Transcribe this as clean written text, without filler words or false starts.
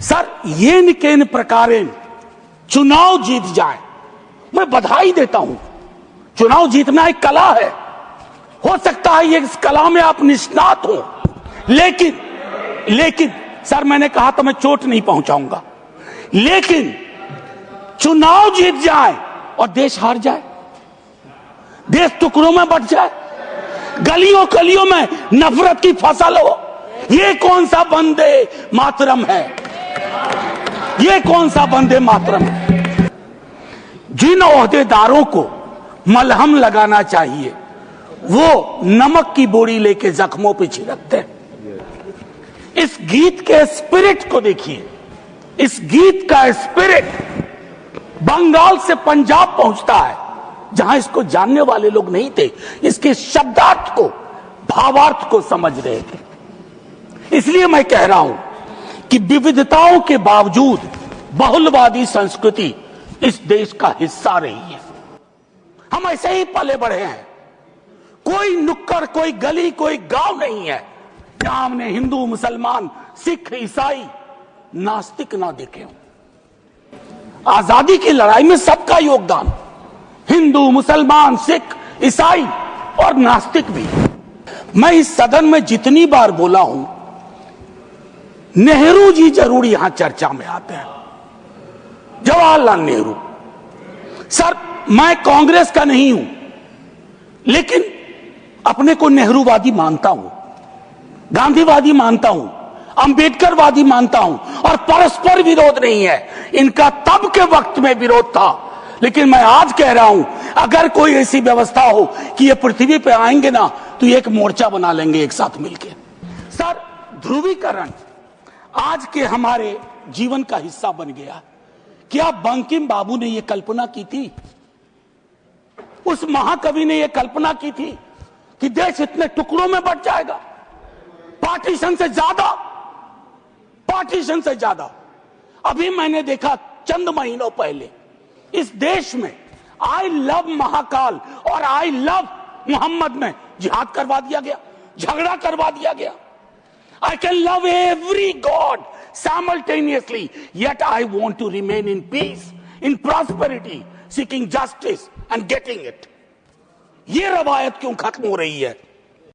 Sir ये निकेन प्रकारेण चुनाव जीत जाए, मैं बधाई देता हूं। चुनाव जीतना एक कला है, हो सकता है ये इस कला में आप निष्णात हो, लेकिन सर मैंने कहा तो मैं चोट नहीं पहुंचाऊंगा, लेकिन चुनाव जीत जाए और देश हार जाए, देश टुकड़ों में बट जाए, गलियों गलियों में नफरत की फसल हो, ये कौन सा वंदे मातरम है? ये कौन सा वंदे मातरम है? जिन ओहदेदारों को मलहम लगाना चाहिए वो नमक की बोरी लेके जख्मों पे छिड़कते हैं। इस गीत के स्पिरिट को देखिए, इस गीत का स्पिरिट बंगाल से पंजाब पहुंचता है, जहां इसको जानने वाले लोग नहीं थे, इसके शब्दार्थ को, भावार्थ को समझ रहे थे। इसलिए मैं कह रहा हूं कि विविधताओं के बावजूद बहुलवादी संस्कृति इस देश का हिस्सा रही है। हम ऐसे ही पले बढ़े हैं, कोई नुक्कड़, कोई गली, कोई गांव नहीं है जहां हमने हिंदू, मुसलमान, सिख, ईसाई, नास्तिक ना देखे हो। आजादी की लड़ाई में सबका योगदान, हिंदू, मुसलमान, सिख, ईसाई और नास्तिक भी। मैं इस सदन में जितनी बार बोला हूं, नेहरू जी जरूर यहां चर्चा में आते हैं, जवाहरलाल नेहरू। सर मैं कांग्रेस का नहीं हूं, लेकिन अपने को नेहरूवादी मानता हूं, गांधीवादी मानता हूं, अंबेडकरवादी मानता हूं, और परस्पर विरोध नहीं है। इनका तब के वक्त में विरोध था, लेकिन मैं आज कह रहा हूं अगर कोई ऐसी व्यवस्था हो कि ये पृथ्वी पे आएंगे ना, तो एक मोर्चा बना लेंगे एक साथ मिलकर। सर ध्रुवीकरण आज के हमारे जीवन का हिस्सा बन गया। क्या बंकिम बाबू ने यह कल्पना की थी, उस महाकवि ने यह कल्पना की थी कि देश इतने टुकड़ों में बंट जाएगा? पार्टीशन से ज्यादा अभी मैंने देखा चंद महीनों पहले इस देश में आई लव महाकाल और आई लव मोहम्मद में जिहाद करवा दिया गया, झगड़ा करवा दिया गया। I can love every God simultaneously, yet I want to remain in peace, in prosperity, seeking justice and getting it. ये रवायत क्यों खत्म हो रही है?